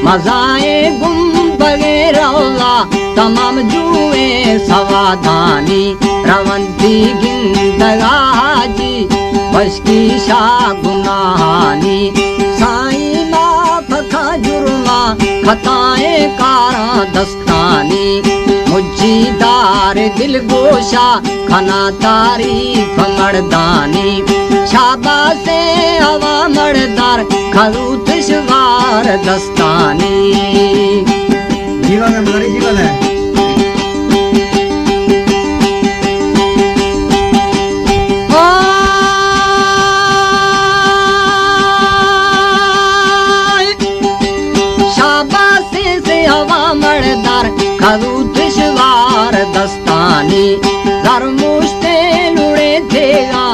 मजाए गुंबगे रौला तमाम जुए सवाधानी रवंती गिंदगाजी बस की शागुनाहानी साई माफ खा जुर्मा खताए कारा दस्तानी मुज्जीदार दिल गोशा खना तारीफ मर्दानी शाबा से हवा मर्दार खरूत शिवार दस्तानी जीवन है मदारी जीवन है खरूत शिवार दस्तानी धर्मुष्टे लुड़े थेगा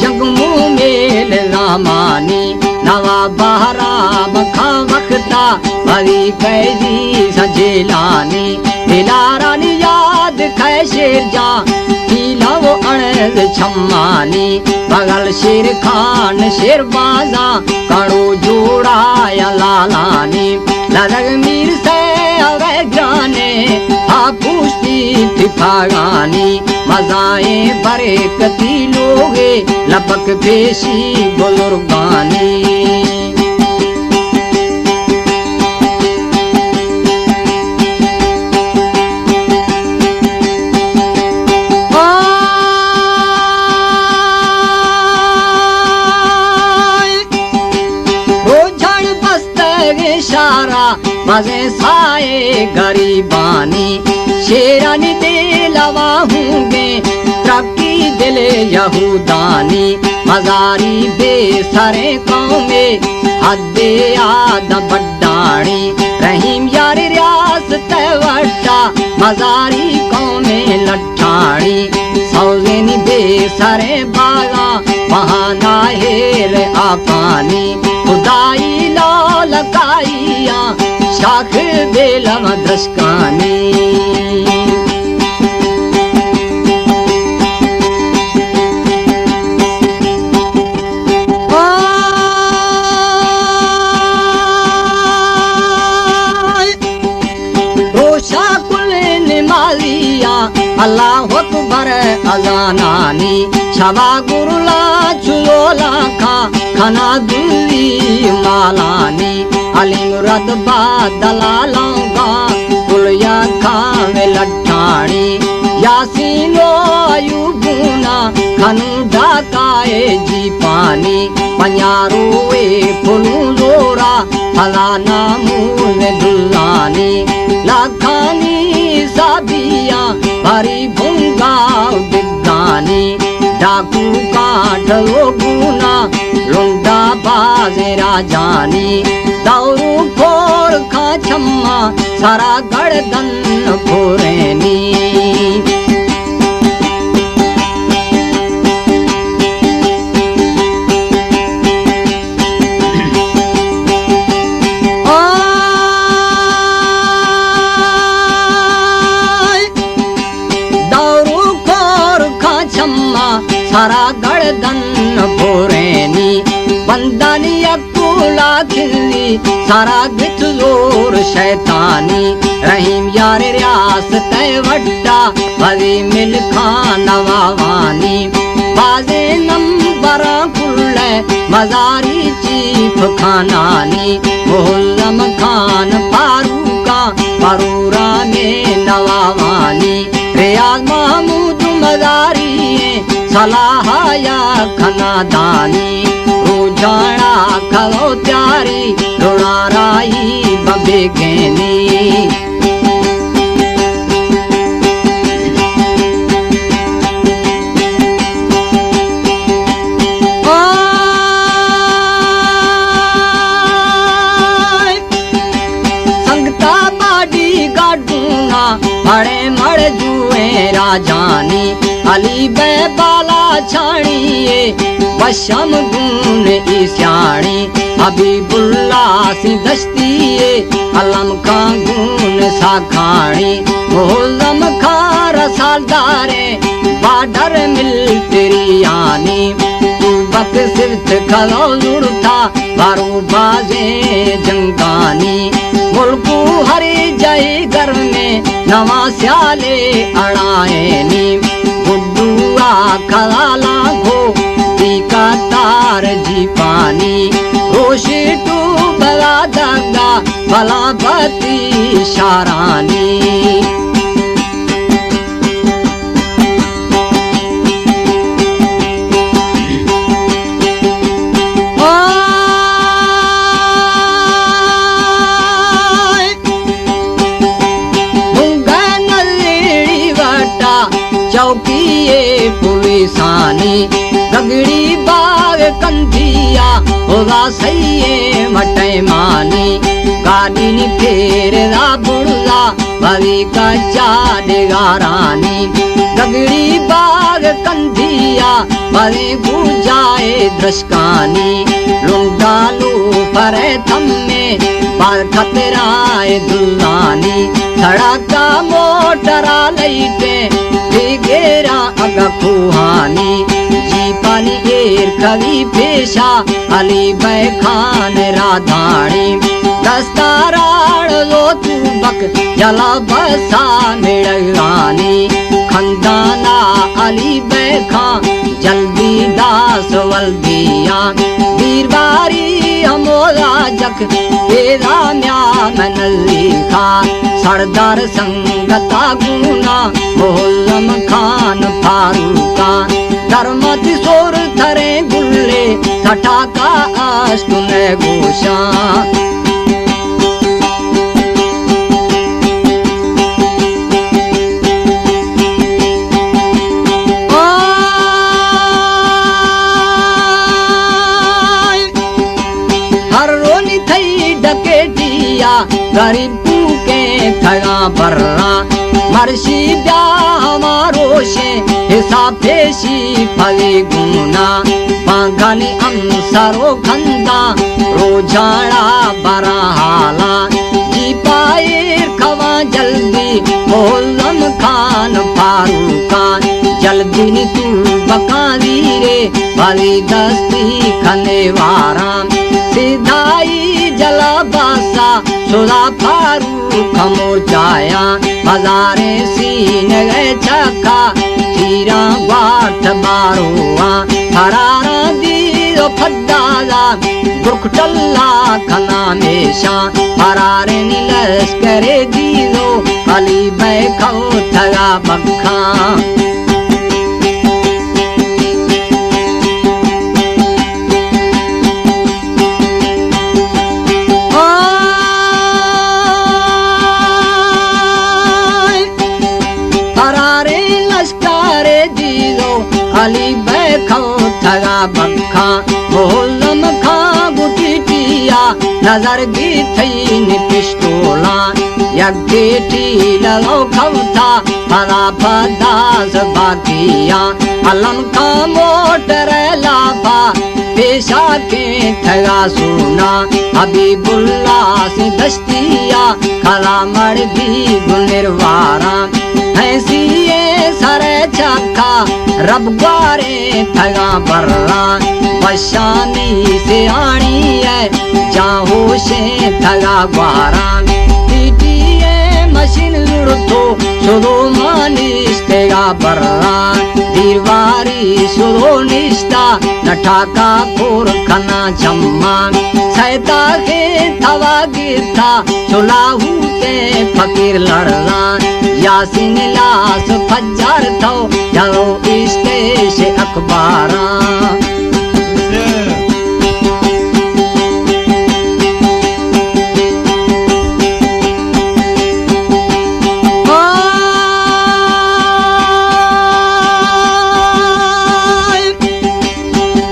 जगमू मेल रामानी नवा बहरा बखा वक्ता भरी कैदी सजेलानी दिलारानी याद कै शेर जा पीलव अणज छम्मानी बगल शेर खान शेर बाजा कड़ो जोड़ा या लालानी लदग मीर से अवे जाने पूछती थी फागानी मजाए बरे कती लोगे लपक पेशी बुजुर्गानी मजे साए गरीबानी शेरानी दिलवा होंगे तरक्की दिल यहूदानी मजारी बेसरे कौमे हदे आद बड्डानी रहीम यार रियासत वट्टा मजारी कौमे लट्ठानी सौजेनी बेसरे बागा बहाना हेर आपानी खुदाई लकाइया शाख बेलम दशकानी रोशा कुल निमालिया अल्लाह अकबर अजानानी शबा गुरुला चुलोला खा खना दुली मालानी अलीम रदबा दलालंगा पुलिया खावे लट्ठानी यासीनो अयूबूना खनु ढाकाए जी पानी पंयारोए फुलू जोरा फलाना मूल दुल्लानी लाखानी साबिया भरी भूंगा दिग्गानी डाकू काट गुना लुंडा बाजे राजानी दौरू फोड़ खा छम्मा सारा गर्दन फोरेनी दौरू फोड़ खा छम्मा सारा गर्दन फोरेनी बंदानी अकुला खिल्ली सारा गित जोर शैतानी रहीम यार रियासत वड्डा भरी मिल खान नवावानी बाजे नंबरा कुल मजारी चीफ खानानी मोहल्लम खान फारूका फरूरा में नवावानी रियाज महमूद मजारी सलाह या खनादानी रोजाना खलो त्यारी रुणाराई बबे गैनी संगता बाडी गाडूना बड़े मड़ जुए राजानी अली बे बाला छाणिए बशम गुन ईशानी हबीबुल्ला सी दस्तिए अलम का गुन साखाणी मोहल्लम खा रसालदारे बाडर मिल तेरी आनी तू बक सिर्त खलो जुड़ता बारू बाजे जंगानी मुल्कू हरी जय घर में नवा स्याले अड़ाए नी गुड्डुआ खलाला घो का तार जी पानी रोशी टू बला दगा भला बती शारानी चौकीए पुलिसानी गगड़ी बाग कंधिया होगा सही मटे मानी गाड़ी नी फेरदा बुड़ला भवी का चाडेगा रानी गगड़ी बाग कंधिया भवे गुजाए दृशकानी लुंडालू पर थम्मे बाल खतराए दुल्लानी धड़का मोटरा लईटे घेरा अग खुहानी जी पानी एर कवि पेशा अली बैखान राधानी दस्ताराड़ लो तू बक जला बसा मिड़गानी खंदाना अली बैखा जल्दी दास वल्दिया बीरबारी अमोला जख तेरा म्या मनली खा सरदार संगता गुना मोहल्लम खान फारूका धर्मति सोर थरे गुल्ले सटाका अष्टुन घोषा हर रोनी थई डकेटिया गरीब के थगा बर्रा मर्शी ब्याह हमारो शे हिसाब पेशी फले गुना पागनी अंसरो खंदा रोजाड़ा बरा हाला जी पाए खवा जल्दी मोहल्लम खान फारूका जल्दी नी तू बकाली रे भली दस्ती खने वारा सिधाई जला बासा सुधा फारूक मोचाया बाजारे सीन गए चखा चीरा बाट बारुआ हरारा दीरो फड्डाला गुरखटल्ला खना मेशा हरारे नीलस करे दीरो अली बैखो थगा बखा अली बैखो थगा बखा मोहल्लम खा गुटिटिया नजर गी थई नि पिस्तोला यगेटी ललो खवथा फला फदास बाकिया अलम खा मोटर लाफा पेशा के थगा सुना हबीबुल्ला से दस्तिया खला मर भी गुनिरवारा ऐसीए सरे चखा रब ग्वारे थगा बर्रा बशानी से आनी है जाहो से थगा ग्वारा टीटीए मशीन लुड़तो सुदो मानिस तेगा बर्रा दीवारी सुदो निष्ठा नठाका कोर खना जम्मा सैता के थवा गिरता चुलाहू के फकीर लड़ना यासिन लास फज्जर थो जाओ इस्तेश अखबारा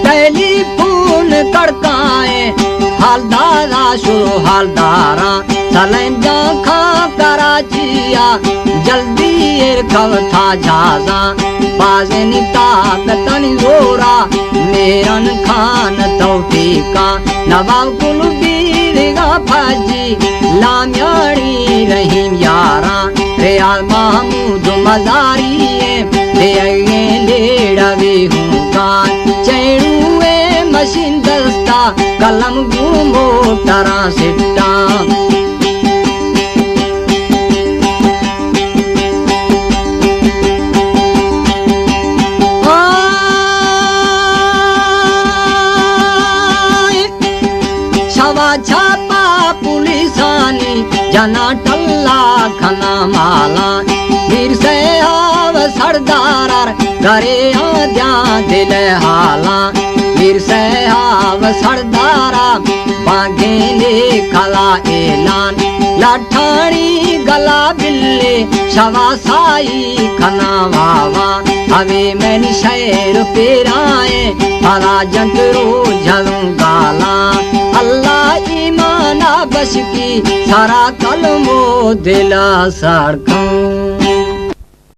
टेलीफोन कड़काए हालदारा शुरू हालदारा सलेम जा खा कराचिया जल्दी एरखव था झाजा बाजनी ताकतन जोरा मेरन खान तौफीका नवाब कुल बीरगा फजी लाम्याड़ी रहीम यारा रियाल महमूद मजारी ले लेड़वे हूँ चैड़ुए मशीन दस्ता कलम घूमो तरा सिट्टा छवा छापा पुलिसानी जना टल्ला खना माला वीर से आव सरदार घरे आद्या दिल हाला वीर से आव सरदारा बागे ने कला ऐलान लाठाणी गला बिल्ले शवा साई खना वावा हवे मैंने शहर पेराए हरा जंतरो झलूं गाला अल्लाह ईमाना बश की सारा कलमो दिला सड़कों